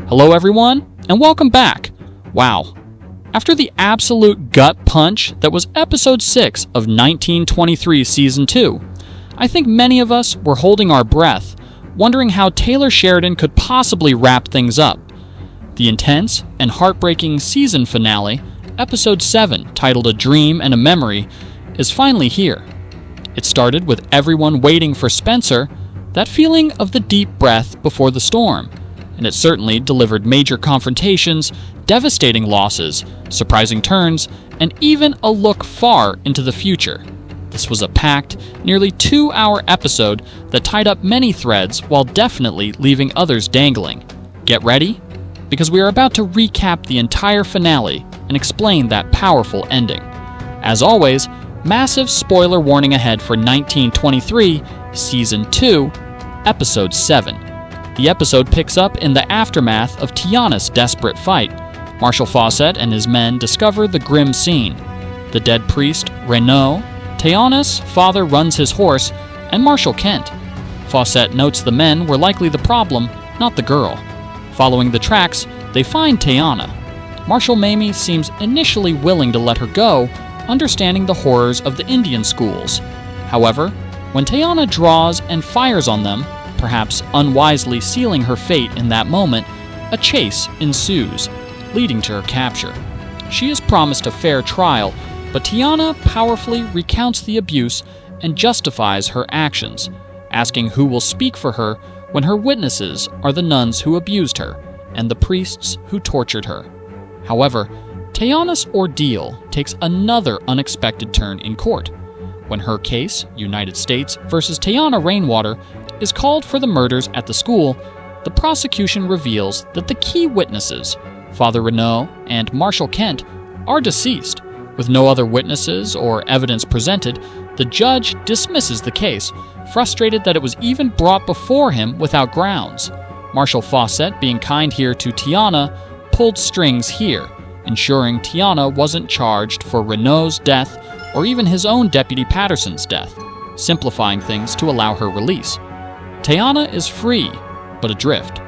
Hello everyone, and welcome back. Wow. After the absolute gut punch that was episode 6 of 1923 season 2, I think many of us were holding our breath, wondering how Taylor Sheridan could possibly wrap things up. The intense and heartbreaking season finale, episode 7, titled A Dream and a Memory, is finally here. It started with everyone waiting for Spencer, that feeling of the deep breath before the storm, and it certainly delivered major confrontations, devastating losses, surprising turns, and even a look far into the future. This was a packed, nearly 2-hour episode that tied up many threads while definitely leaving others dangling. Get ready? Because we are about to recap the entire finale and explain that powerful ending. As always, massive spoiler warning ahead for 1923, Season 2, Episode 7. The episode picks up in the aftermath of Teonna's desperate fight. Marshal Fawcett and his men discover the grim scene. The dead priest, Renaud, Teonna's father runs his horse, and Marshal Kent. Fawcett notes the men were likely the problem, not the girl. Following the tracks, they find Teonna. Marshal Mamie seems initially willing to let her go, understanding the horrors of the Indian schools. However, when Teonna draws and fires on them, perhaps unwisely sealing her fate in that moment, a chase ensues, leading to her capture. She is promised a fair trial, but Teonna powerfully recounts the abuse and justifies her actions, asking who will speak for her when her witnesses are the nuns who abused her and the priests who tortured her. However, Teonna's ordeal takes another unexpected turn in court. When her case, United States versus Teonna Rainwater, is called for the murders at the school, the prosecution reveals that the key witnesses, Father Renaud and Marshal Kent, are deceased. With no other witnesses or evidence presented, the judge dismisses the case, frustrated that it was even brought before him without grounds. Marshal Fawcett, being kind here to Teonna, pulled strings here, ensuring Teonna wasn't charged for Renaud's death or even his own Deputy Patterson's death, simplifying things to allow her release. Teonna is free, but adrift.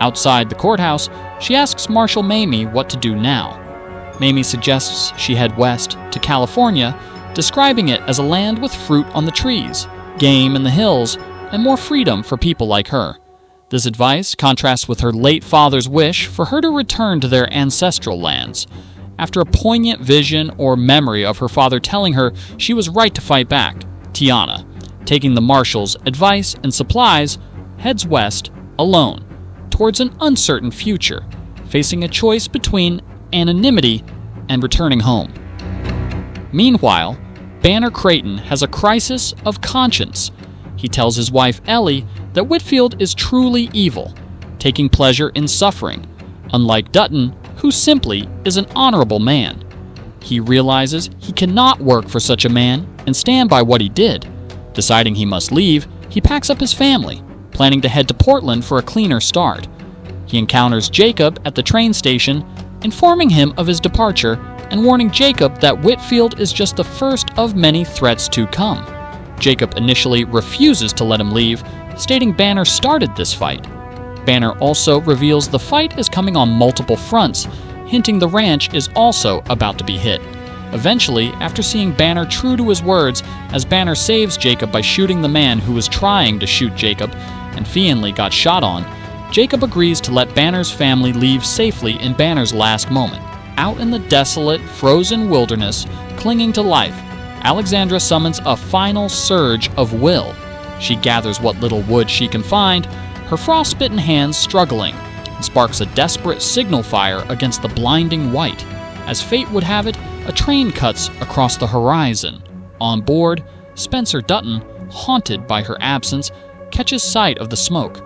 Outside the courthouse, she asks Marshal Mamie what to do now. Mamie suggests she head west to California, describing it as a land with fruit on the trees, game in the hills, and more freedom for people like her. This advice contrasts with her late father's wish for her to return to their ancestral lands. After a poignant vision or memory of her father telling her she was right to fight back, Teonna, taking the marshal's advice and supplies, heads west, alone, towards an uncertain future, facing a choice between anonymity and returning home. Meanwhile, Banner Creighton has a crisis of conscience. He tells his wife Ellie that Whitfield is truly evil, taking pleasure in suffering, unlike Dutton, who simply is an honorable man. He realizes he cannot work for such a man and stand by what he did. Deciding he must leave, he packs up his family, planning to head to Portland for a cleaner start. He encounters Jacob at the train station, informing him of his departure and warning Jacob that Whitfield is just the first of many threats to come. Jacob initially refuses to let him leave, stating Banner started this fight. Banner also reveals the fight is coming on multiple fronts, hinting the ranch is also about to be hit. Eventually, after seeing Banner true to his words, as Banner saves Jacob by shooting the man who was trying to shoot Jacob and Fionley got shot on, Jacob agrees to let Banner's family leave safely in Banner's last moment. Out in the desolate, frozen wilderness, clinging to life, Alexandra summons a final surge of will. She gathers what little wood she can find, her frostbitten hands struggling, and sparks a desperate signal fire against the blinding white. As fate would have it, a train cuts across the horizon. On board, Spencer Dutton, haunted by her absence, catches sight of the smoke,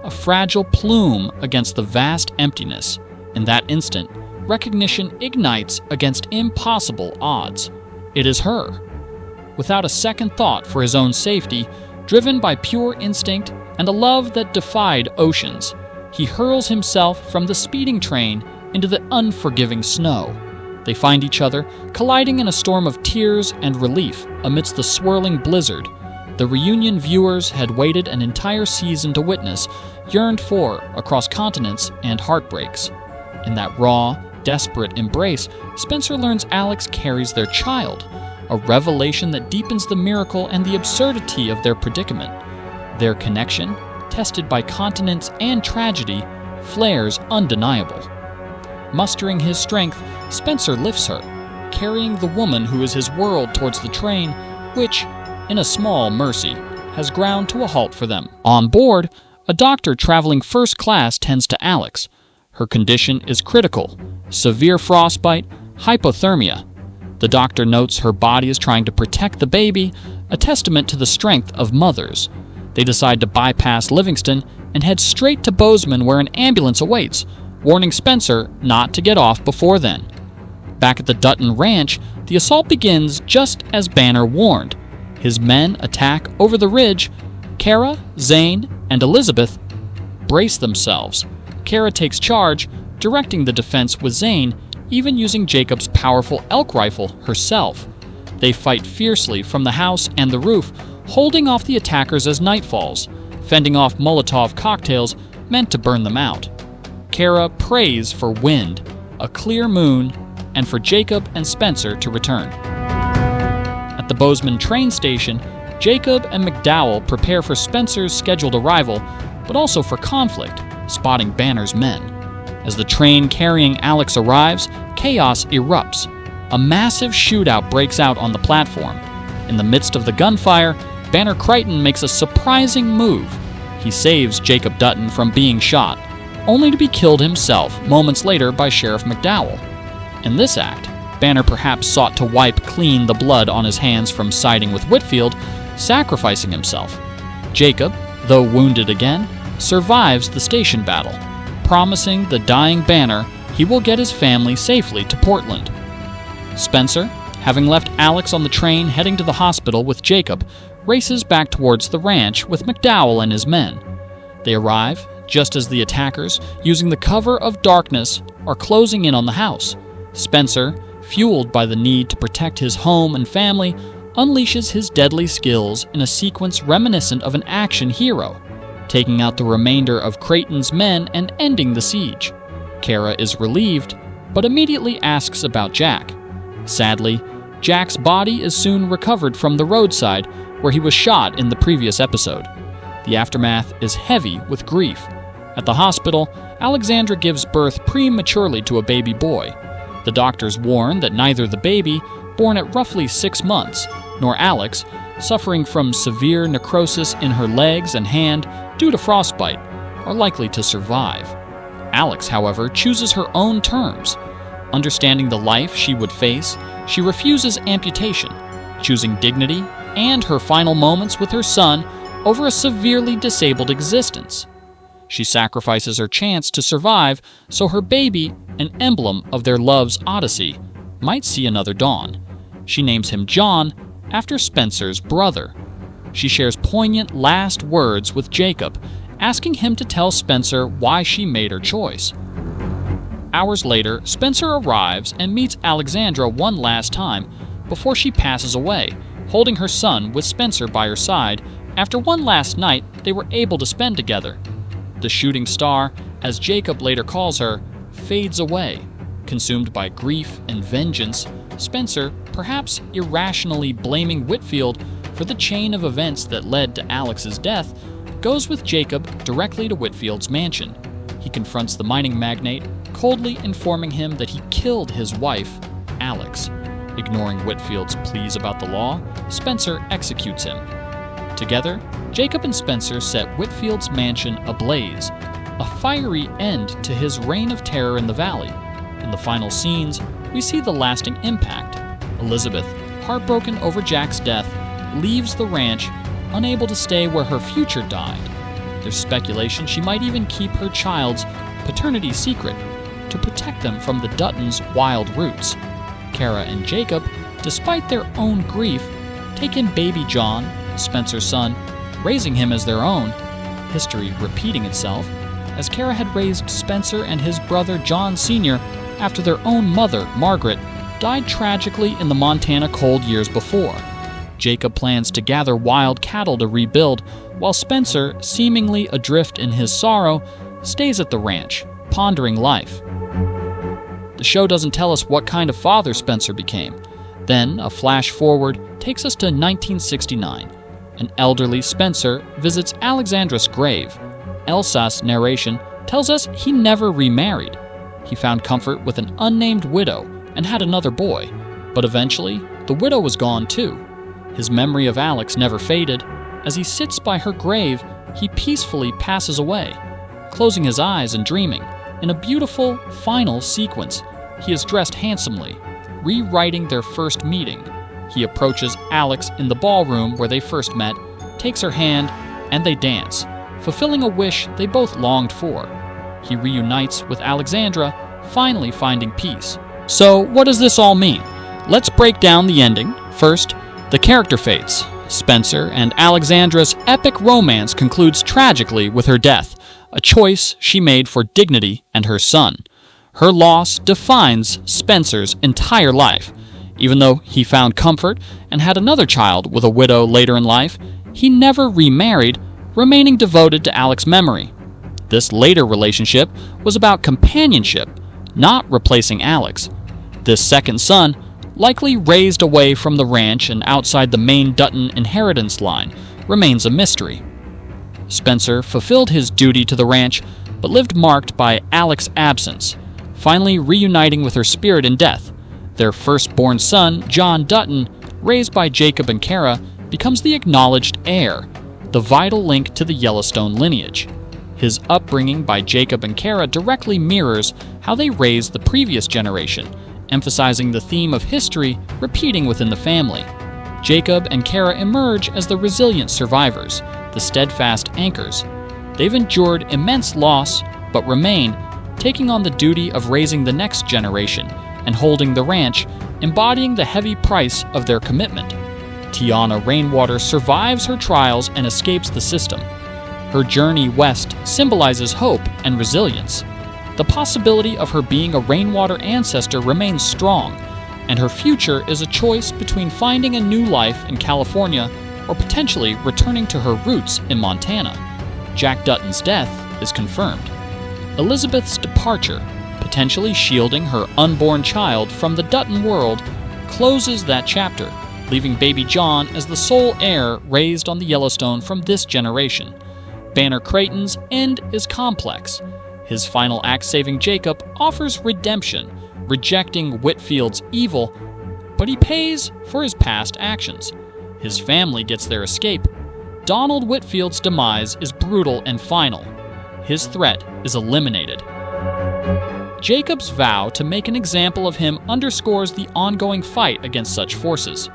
a fragile plume against the vast emptiness. In that instant, recognition ignites against impossible odds. It is her. Without a second thought for his own safety, driven by pure instinct and a love that defied oceans, he hurls himself from the speeding train into the unforgiving snow. They find each other, colliding in a storm of tears and relief amidst the swirling blizzard. the reunion viewers had waited an entire season to witness, yearned for across continents and heartbreaks. In that raw, desperate embrace, Spencer learns Alex carries their child, a revelation that deepens the miracle and the absurdity of their predicament. Their connection, tested by continents and tragedy, flares undeniable. Mustering his strength, Spencer lifts her, carrying the woman who is his world towards the train, which, in a small mercy, has ground to a halt for them. On board, a doctor traveling first class tends to Alex. Her condition is critical: severe frostbite, hypothermia. The doctor notes her body is trying to protect the baby, a testament to the strength of mothers. They decide to bypass Livingston and head straight to Bozeman, where an ambulance awaits, warning Spencer not to get off before then. Back at the Dutton ranch, the assault begins just as Banner warned. His men attack over the ridge. Kara, Zane, and Elizabeth brace themselves. Kara takes charge, directing the defense with Zane, even using Jacob's powerful elk rifle herself. They fight fiercely from the house and the roof, holding off the attackers as night falls, fending off Molotov cocktails meant to burn them out. Kara prays for wind, a clear moon, and for Jacob and Spencer to return. At the Bozeman train station, Jacob and McDowell prepare for Spencer's scheduled arrival, but also for conflict, spotting Banner's men. As the train carrying Alex arrives, chaos erupts. A massive shootout breaks out on the platform. In the midst of the gunfire, Banner Creighton makes a surprising move. He saves Jacob Dutton from being shot, only to be killed himself moments later by Sheriff McDowell. In this act, Banner perhaps sought to wipe clean the blood on his hands from siding with Whitfield, sacrificing himself. Jacob, though wounded again, survives the station battle, promising the dying Banner he will get his family safely to Portland. Spencer, having left Alex on the train heading to the hospital with Jacob, races back towards the ranch with McDowell and his men. They arrive just as the attackers, using the cover of darkness, are closing in on the house. Spencer, fueled by the need to protect his home and family, unleashes his deadly skills in a sequence reminiscent of an action hero, taking out the remainder of Creighton's men and ending the siege. Kara is relieved, but immediately asks about Jack. Sadly, Jack's body is soon recovered from the roadside where he was shot in the previous episode. The aftermath is heavy with grief. At the hospital, Alexandra gives birth prematurely to a baby boy. The doctors warn that neither the baby, born at roughly 6 months, nor Alex, suffering from severe necrosis in her legs and hand due to frostbite, are likely to survive. Alex, however, chooses her own terms. Understanding the life she would face, she refuses amputation, choosing dignity and her final moments with her son over a severely disabled existence. She sacrifices her chance to survive so her baby, an emblem of their love's odyssey, might see another dawn. She names him John after Spencer's brother. She shares poignant last words with Jacob, asking him to tell Spencer why she made her choice. Hours later, Spencer arrives and meets Alexandra one last time before she passes away, holding her son with Spencer by her side after one last night they were able to spend together. The shooting star, as Jacob later calls her, fades away. Consumed by grief and vengeance, Spencer, perhaps irrationally blaming Whitfield for the chain of events that led to Alex's death, goes with Jacob directly to Whitfield's mansion. He confronts the mining magnate, coldly informing him that he killed his wife, Alex. Ignoring Whitfield's pleas about the law, Spencer executes him. Together, Jacob and Spencer set Whitfield's mansion ablaze, a fiery end to his reign of terror in the valley. In the final scenes, we see the lasting impact. Elizabeth, heartbroken over Jack's death, leaves the ranch, unable to stay where her future died. There's speculation she might even keep her child's paternity secret to protect them from the Duttons' wild roots. Kara and Jacob, despite their own grief, take in baby John, Spencer's son, raising him as their own, history repeating itself, as Kara had raised Spencer and his brother John Sr. after their own mother, Margaret, died tragically in the Montana cold years before. Jacob plans to gather wild cattle to rebuild, while Spencer, seemingly adrift in his sorrow, stays at the ranch, pondering life. The show doesn't tell us what kind of father Spencer became. Then, a flash forward takes us to 1969. An elderly Spencer visits Alexandra's grave. Elsa's narration tells us he never remarried. He found comfort with an unnamed widow and had another boy, but eventually, the widow was gone too. His memory of Alex never faded. As he sits by her grave, he peacefully passes away, closing his eyes and dreaming. In a beautiful, final sequence, he is dressed handsomely, rewriting their first meeting. He approaches Alex in the ballroom where they first met, takes her hand, and they dance, fulfilling a wish they both longed for. He reunites with Alexandra, finally finding peace. So, what does this all mean? Let's break down the ending. First, the character fates. Spencer and Alexandra's epic romance concludes tragically with her death, a choice she made for dignity and her son. Her loss defines Spencer's entire life. Even though he found comfort and had another child with a widow later in life, he never remarried, remaining devoted to Alex's memory. This later relationship was about companionship, not replacing Alex. This second son, likely raised away from the ranch and outside the main Dutton inheritance line, remains a mystery. Spencer fulfilled his duty to the ranch, but lived marked by Alex's absence, finally reuniting with her spirit in death. Their firstborn son, John Dutton, raised by Jacob and Kara, becomes the acknowledged heir, the vital link to the Yellowstone lineage. His upbringing by Jacob and Kara directly mirrors how they raised the previous generation, emphasizing the theme of history repeating within the family. Jacob and Kara emerge as the resilient survivors, the steadfast anchors. They've endured immense loss, but remain, taking on the duty of raising the next generation and holding the ranch, embodying the heavy price of their commitment. Teonna Rainwater survives her trials and escapes the system. Her journey west symbolizes hope and resilience. The possibility of her being a Rainwater ancestor remains strong, and her future is a choice between finding a new life in California or potentially returning to her roots in Montana. Jack Dutton's death is confirmed. Elizabeth's departure, potentially shielding her unborn child from the Dutton world, closes that chapter, leaving baby John as the sole heir raised on the Yellowstone from this generation. Banner Creighton's end is complex. His final act saving Jacob offers redemption, rejecting Whitfield's evil, but he pays for his past actions. His family gets their escape. Donald Whitfield's demise is brutal and final. His threat is eliminated. Jacob's vow to make an example of him underscores the ongoing fight against such forces.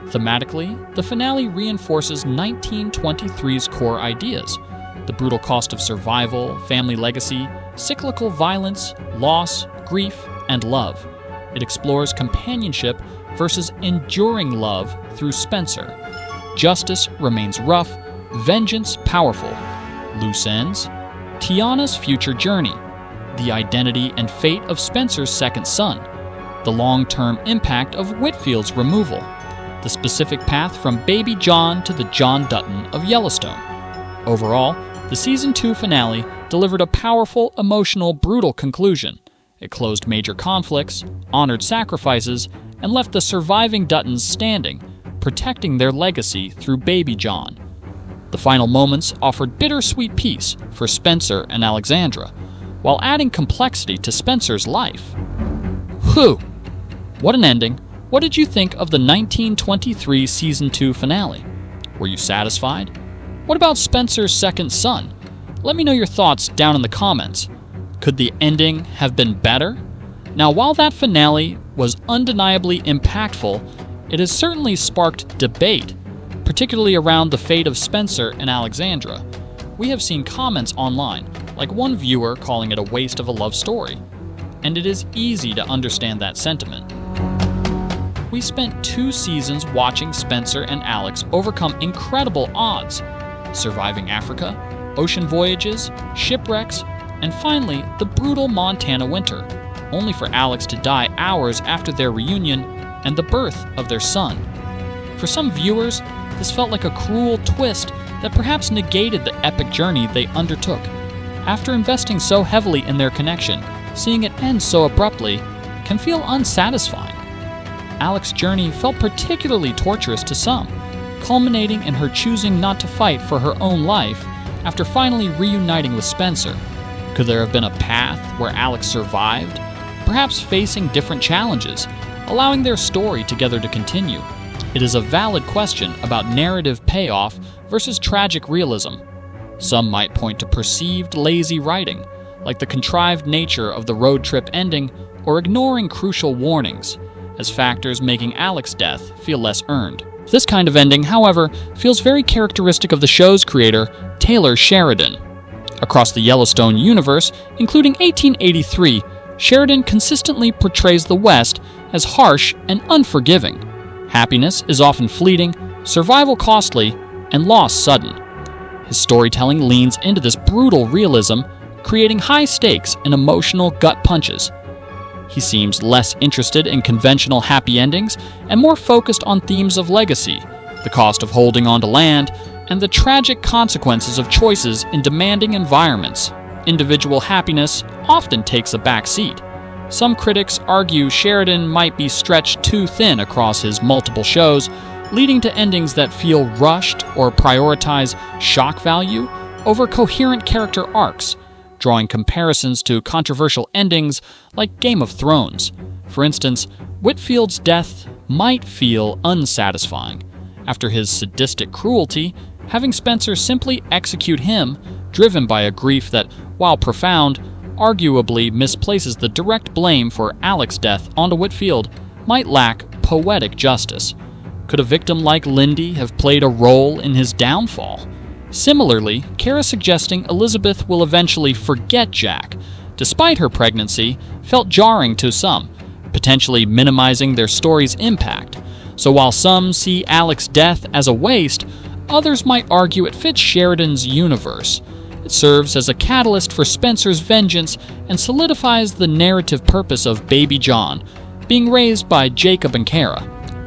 Thematically, the finale reinforces 1923's core ideas: the brutal cost of survival, family legacy, cyclical violence, loss, grief, and love. It explores companionship versus enduring love through Spencer. Justice remains rough, vengeance powerful. Loose ends: Teonna's future journey, the identity and fate of Spencer's second son, the long-term impact of Whitfield's removal, the specific path from baby John to the John Dutton of Yellowstone. Overall, the Season 2 finale delivered a powerful, emotional, brutal conclusion. It closed major conflicts, honored sacrifices, and left the surviving Duttons standing, protecting their legacy through baby John. The final moments offered bittersweet peace for Spencer and Alexandra, while adding complexity to Spencer's life. Whew! What an ending. What did you think of the 1923 Season 2 finale? Were you satisfied? What about Spencer's second son? Let me know your thoughts down in the comments. Could the ending have been better? Now, while that finale was undeniably impactful, it has certainly sparked debate, particularly around the fate of Spencer and Alexandra. We have seen comments online, like one viewer calling it a waste of a love story, and it is easy to understand that sentiment. We spent 2 seasons watching Spencer and Alex overcome incredible odds, surviving Africa, ocean voyages, shipwrecks, and finally the brutal Montana winter, only for Alex to die hours after their reunion and the birth of their son. For some viewers, this felt like a cruel twist that perhaps negated the epic journey they undertook. After investing so heavily in their connection, seeing it end so abruptly can feel unsatisfying. Alex's journey felt particularly torturous to some, culminating in her choosing not to fight for her own life after finally reuniting with Spencer. Could there have been a path where Alex survived, perhaps facing different challenges, allowing their story together to continue? It is a valid question about narrative payoff versus tragic realism. Some might point to perceived lazy writing, like the contrived nature of the road trip ending, or ignoring crucial warnings, as factors making Alex's death feel less earned. This kind of ending, however, feels very characteristic of the show's creator, Taylor Sheridan. Across the Yellowstone universe, including 1883, Sheridan consistently portrays the West as harsh and unforgiving. Happiness is often fleeting, survival costly, and loss sudden. His storytelling leans into this brutal realism, creating high stakes and emotional gut punches. He seems less interested in conventional happy endings and more focused on themes of legacy, the cost of holding on to land, and the tragic consequences of choices in demanding environments. Individual happiness often takes a back seat. Some critics argue Sheridan might be stretched too thin across his multiple shows, leading to endings that feel rushed or prioritize shock value over coherent character arcs, drawing comparisons to controversial endings like Game of Thrones. For instance, Whitfield's death might feel unsatisfying. After his sadistic cruelty, having Spencer simply execute him, driven by a grief that, while profound, arguably misplaces the direct blame for Alex's death onto Whitfield, might lack poetic justice. Could a victim like Lindy have played a role in his downfall? Similarly, Kara suggesting Elizabeth will eventually forget Jack, despite her pregnancy, felt jarring to some, potentially minimizing their story's impact. So while some see Alex's death as a waste, others might argue it fits Sheridan's universe. It serves as a catalyst for Spencer's vengeance and solidifies the narrative purpose of Baby John, being raised by Jacob and Kara,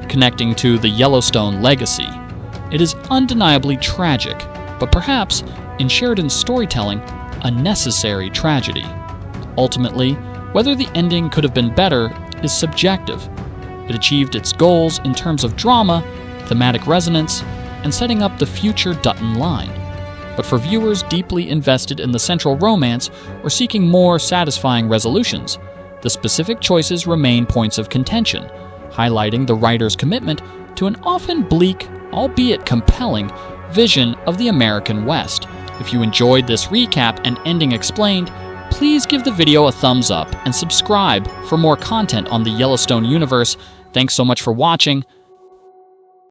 connecting to the Yellowstone legacy. It is undeniably tragic, but perhaps, in Sheridan's storytelling, a necessary tragedy. Ultimately, whether the ending could have been better is subjective. It achieved its goals in terms of drama, thematic resonance, and setting up the future Dutton line. But for viewers deeply invested in the central romance or seeking more satisfying resolutions, the specific choices remain points of contention, highlighting the writer's commitment to an often bleak, albeit compelling, vision of the American West. If you enjoyed this recap and ending explained, please give the video a thumbs up and subscribe for more content on the Yellowstone universe. Thanks so much for watching.